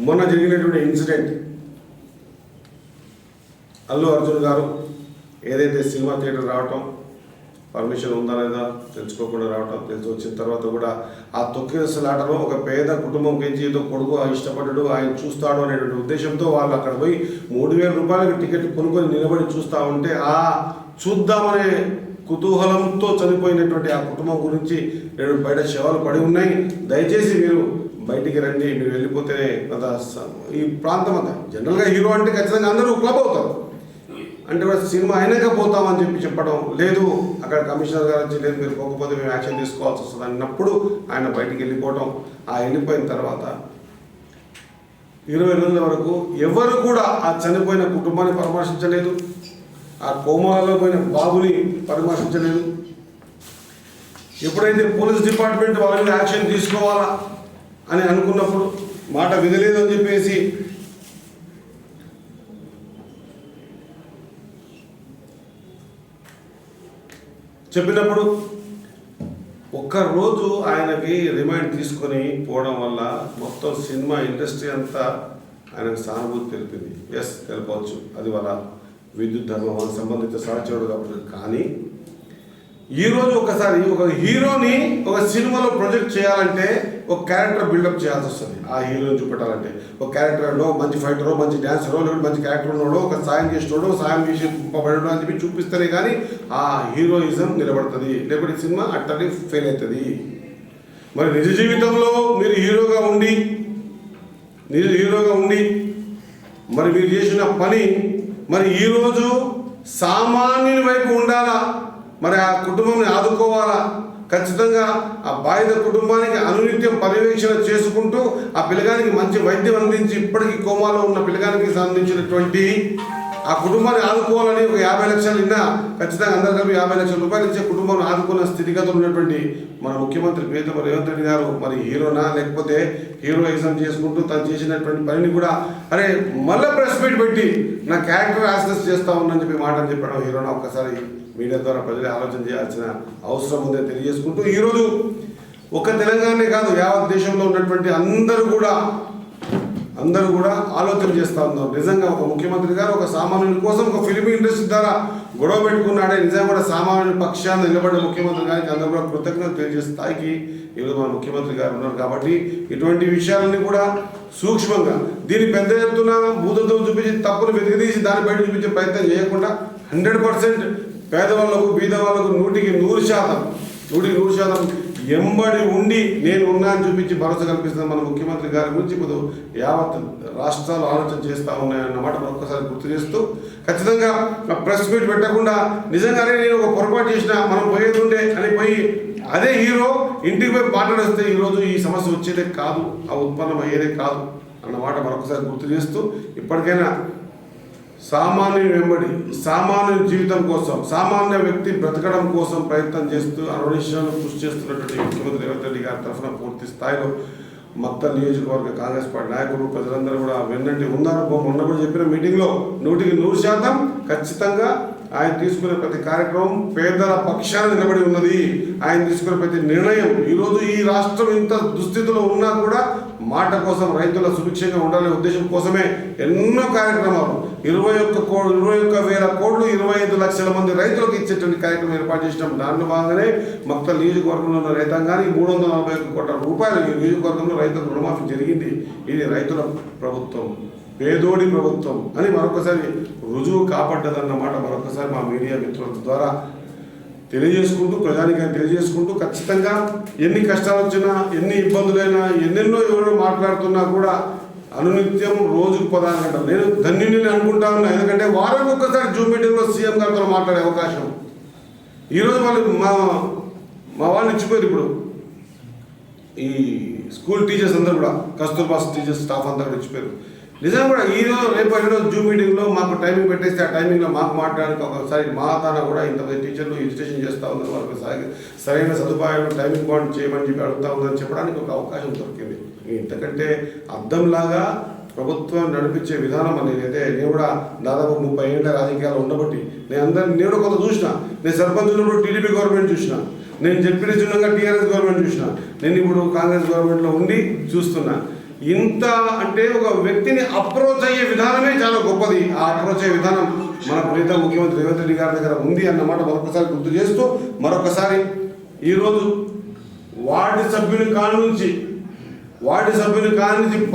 మొన్న జరిగినటువంటి ఇన్సిడెంట్ అల్లు అర్జున్ గారు ఏదైతే సినిమా థియేటర్ రావటం పర్మిషన్ ఉందా లేదా తెలుసుకోకుండా రావటం, తెలిసి వచ్చిన తర్వాత కూడా ఆ తొక్కిసలాటలో ఒక పేద కుటుంబం గురించి ఏదో కొడుకు ఇష్టపడ్డాడు, ఆయన చూస్తాడు అనేటువంటి ఉద్దేశంతో వాళ్ళు అక్కడ పోయి 3,000 రూపాయలకి టికెట్ కొనుక్కొని నిలబడి చూస్తూ ఉంటే ఆ చూద్దామనే కుతూహలంతో చనిపోయినటువంటి ఆ కుటుంబం గురించి 2 బయట శవాలు పడి ఉన్నాయి. దయచేసి మీరు బయటికి రండి, మీరు వెళ్ళిపోతేనే అంత ఈ ప్రాంతం అంతా జనరల్గా హీరో అంటే ఖచ్చితంగా అందరూ క్లబ్ అవుతారు, అంటే సినిమా అయినాక పోతామని చెప్పడం లేదు. అక్కడ కమిషనర్ గారు వచ్చి లేదు మీరు పోకపోతే మేము యాక్షన్ తీసుకోవాల్సి వస్తుంది అన్నప్పుడు ఆయన బయటికి వెళ్ళిపోవటం. ఆ వెళ్ళిపోయిన తర్వాత 20 రోజుల వరకు ఎవరు కూడా ఆ చనిపోయిన కుటుంబాన్ని పరామర్శించలేదు, ఆ కోమాలలో పోయిన బాబుని పరామర్శించలేదు. ఎప్పుడైతే పోలీస్ డిపార్ట్మెంట్ వాళ్ళ మీద యాక్షన్ తీసుకోవాలా అని అనుకున్నప్పుడు మాట వినలేదు అని చెప్పేసి చెప్పినప్పుడు ఒక్కరోజు ఆయనకి రిమైండ్ తీసుకొని పోవడం వల్ల మొత్తం సినిమా ఇండస్ట్రీ అంతా ఆయనకు సానుభూతి తెలిపింది. ఎస్ తెలపవచ్చు, అది వాళ్ళ విద్యుత్ ధర్మం సంబంధిత సహచరుడు కాబట్టి. కానీ ఈరోజు ఒకసారి ఒక హీరోని ఒక సినిమాలో ప్రొజెక్ట్ చేయాలంటే ఒక క్యారెక్టర్ బిల్డప్ చేయాల్సి వస్తుంది. ఆ హీరోని చూపెట్టాలంటే ఒక క్యారెక్టర్లో మంచి ఫైటరో, మంచి డ్యాన్సరో, లేకపోతే మంచి క్యారెక్టర్ ఉన్నాడో, ఒక సాయం చేసినోడో, సాయం చేసి పంపబడో అని చెప్పి చూపిస్తేనే కానీ ఆ హీరోయిజం నిలబడుతుంది, లేకపోతే సినిమా అట్టని ఫెయిల్ అవుతుంది. మరి నిజ జీవితంలో మీరు హీరోగా ఉండి మరి మీరు చేసిన పని మరి ఈరోజు సామాన్యుని వైపు ఉండాలా, మరి ఆ కుటుంబాన్ని ఆదుకోవాలా. ఖచ్చితంగా ఆ బాధిత కుటుంబానికి అనునిత్యం పర్యవేక్షణ చేసుకుంటూ ఆ పిల్లగానికి మంచి వైద్యం అందించి ఇప్పటికీ కోమాలో ఉన్న పిల్లగానికి సంబంధించినటువంటి ఆ కుటుంబాన్ని ఆదుకోవాలని ఒక 50 లక్షలు నిన్న ఖచ్చితంగా అందరు కలిపి 50 లక్షల రూపాయలు ఇచ్చే కుటుంబాన్ని ఆదుకున్న స్థితిగతులు ఉన్నటువంటి మన ముఖ్యమంత్రి ప్రియతమ రేవంత్ రెడ్డి గారు మరి హీరోనా లేకపోతే హీరోయిజం చేసుకుంటూ తను చేసినటువంటి పనిని కూడా అరే మళ్ళీ ప్రెస్ మీట్ పెట్టి నా క్యారెక్టర్ యాక్సెస్ చేస్తా ఉందని చెప్పి మాటలు చెప్పడం హీరోనా ఒక్కసారి మీడియా ద్వారా ప్రజలు ఆలోచన చేయాల్సిన అవసరం ఉందని తెలియజేసుకుంటూ ఈరోజు ఒక తెలంగాణనే కాదు యావత్ దేశంలో ఉన్నటువంటి అందరూ కూడా ఆలోచన చేస్తూ ఉన్నారు. నిజంగా ఒక ముఖ్యమంత్రి గారు ఒక సామాన్యుని కోసం ఒక ఫిలిం ఇండస్ట్రీ ద్వారా గొడవ పెట్టుకున్నాడే, నిజంగా కూడా సామాన్యుని పక్షాన నిలబడ్డ ముఖ్యమంత్రి గారికి అందరూ కూడా కృతజ్ఞత తెలియజేసే స్థాయికి ఈరోజు మన ముఖ్యమంత్రి గారు ఉన్నారు. కాబట్టి ఇటువంటి విషయాలన్నీ కూడా సూక్ష్మంగా దీన్ని పెద్ద ఎత్తున భూతత్వం చూపించి తప్పును వెతికితీసి దాన్ని బయట చూపించే ప్రయత్నం చేయకుండా 100% పేదవాళ్లకు బీదవాళ్లకు 100% ఎంబడి ఉండి నేను ఉన్నా అని చూపించి భరోసా కల్పిస్తున్న మన ముఖ్యమంత్రి గారి గురించి ఇప్పుడు యావత్ రాష్ట్రాలు ఆలోచన చేస్తూ ఉన్నాయన్నమాట మరొకసారి గుర్తు చేస్తూ ఖచ్చితంగా ప్రెస్ మీట్ పెట్టకుండా నిజంగానే నేను ఒక పొరపాటు చేసిన మనం పోయేది ఉండే అని పోయి అదే హీరో ఇంటికి పోయి మాట్లాడేస్తే ఈరోజు ఈ సమస్య వచ్చేదే కాదు, ఆ ఉత్పన్నం అయ్యేదే కాదు అన్నమాట మరొకసారి గుర్తు చేస్తూ ఇప్పటికైనా సామాన్యుని వెంబడి సామాన్య జీవితం కోసం సామాన్య వ్యక్తి బ్రతకడం కోసం ప్రయత్నం చేస్తూ అనునిశ్చయాలు కృషి చేస్తున్నటువంటి ముఖ్యమంత్రి రేవంత్ రెడ్డి గారి తరఫున పూర్తి స్థాయిలో మక్తల్ నియోజకవర్గ కాంగ్రెస్ పార్టీ నాయకులు ప్రజలందరూ కూడా వెన్నంటి ఉన్నారు. మొన్న కూడా చెప్పిన మీటింగ్లో 100% ఖచ్చితంగా ఆయన తీసుకునే ప్రతి కార్యక్రమం పేదల పక్షాన నిలబడి ఉన్నది. ఆయన తీసుకునే ప్రతి నిర్ణయం ఈరోజు ఈ రాష్ట్రం ఇంత దుస్థితిలో ఉన్నా కూడా మాట కోసం రైతుల సుభిక్షంగా ఉండాలనే ఉద్దేశం కోసమే ఎన్నో కార్యక్రమాలు 21,000 కోట్లు 25 లక్షల మంది రైతులకు ఇచ్చేటువంటి కార్యక్రమం ఏర్పాటు చేసినాం. దాంట్లో భాగంగానే మక్తల్ నియోజకవర్గంలో ఉన్న రైతాంగానికి 341 కోట్ల రూపాయలు ఈ నియోజకవర్గంలో రైతులకు రుణమాఫీ జరిగింది. ఇది రైతుల ప్రభుత్వం, పేదోడి ప్రభుత్వం అని మరొకసారి రుజువు కాపాడ్డదన్నమాట మరొకసారి మా మీడియా మిత్రుల ద్వారా తెలియజేసుకుంటూ ప్రజానికాన్ని తెలియజేసుకుంటూ ఖచ్చితంగా ఎన్ని కష్టాలు వచ్చినా ఎన్ని ఇబ్బందులైనా ఎన్నెన్నో ఎవరో మాట్లాడుతున్నా కూడా అనునిత్యం రోజుకు 16 గంటలు నేను ధన్యుని అనుకుంటా ఉన్నా. ఎందుకంటే వారానికి ఒక్కసారి జూమ్ మీటింగ్లో సీఎం గారితో మాట్లాడే అవకాశం ఈరోజు వాళ్ళు మా వాళ్ళు ఇచ్చిపోయారు. ఇప్పుడు ఈ స్కూల్ టీచర్స్ అందరూ కూడా కస్తూర్బా టీచర్స్ స్టాఫ్ అందరూ కూడా ఇచ్చిపోయారు. నిజంగా కూడా ఈరోజు రేపు జూమ్ మీటింగ్లో మాకు టైమింగ్ పెట్టేస్తే ఆ టైమింగ్లో మాకు మాట్లాడడానికి ఒకసారి మా తాన కూడా ఇంతమంది టీచర్లు రిజిస్ట్రేషన్ చేస్తూ ఉన్నారు, వాళ్ళకి సరైన సదుపాయాలు టైమింగ్ బాండ్ చేయమని చెప్పి అడుగుతూ ఉందని చెప్పడానికి ఒక అవకాశం దొరికింది. ఇంతకంటే అర్థంలాగా ప్రభుత్వం నడిపించే విధానం అనేది నేను కూడా దాదాపు 30 ఏళ్ళ రాజకీయాలు ఉండబట్టి నేను కూడా కొంత చూసిన. నేను సర్పంచ్ ఉన్నప్పుడు టీడీపీ గవర్నమెంట్ చూసిన, నేను జడ్పీటీ చిన్నగా టీఆర్ఎస్ గవర్నమెంట్ చూసిన, నేను ఇప్పుడు కాంగ్రెస్ గవర్నమెంట్లో ఉండి చూస్తున్నా. ఇంత అంటే ఒక వ్యక్తిని అప్రోచ్ అయ్యే విధానమే చాలా గొప్పది. ఆ అప్రోచ్ అయ్యే విధానం మన ప్రీతం ముఖ్యమంత్రి రేవంత్ రెడ్డి గారి దగ్గర ఉంది అన్నమాట మరొకసారి గుర్తు చేస్తూ, మరొకసారి ఈరోజు వార్డు సభ్యుని కాని నుంచి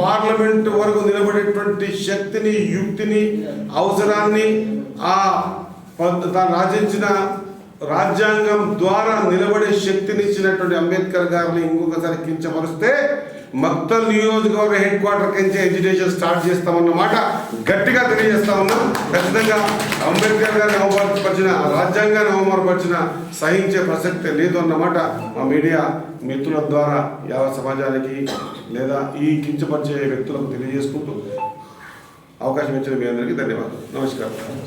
పార్లమెంట్ వరకు నిలబడేటువంటి శక్తిని, యుక్తిని, అవసరాన్ని తాను రాజించిన రాజ్యాంగం ద్వారా నిలబడే శక్తిని ఇచ్చినటువంటి అంబేద్కర్ గారిని ఇంకొకసారి కించపరిస్తే మక్తల్ నియోజకవర్గ హెడ్ క్వార్టర్ కించే ఎడ్యుకేషన్ స్టార్ట్ చేస్తామన్నమాట గట్టిగా తెలియజేస్తా ఉన్నాం. ఖచ్చితంగా అంబేద్కర్ గారిని అవమానపరిచిన, రాజ్యాంగాన్ని అవమానపరిచిన సహించే ప్రసక్తే లేదు అన్నమాట మా మీడియా మిత్రుల ద్వారా యావత్ సమాజానికి లేదా ఈ కించపరిచే వ్యక్తులకు తెలియజేసుకుంటూ అవకాశం ఇచ్చిన మీ అందరికీ ధన్యవాదాలు. నమస్కారం.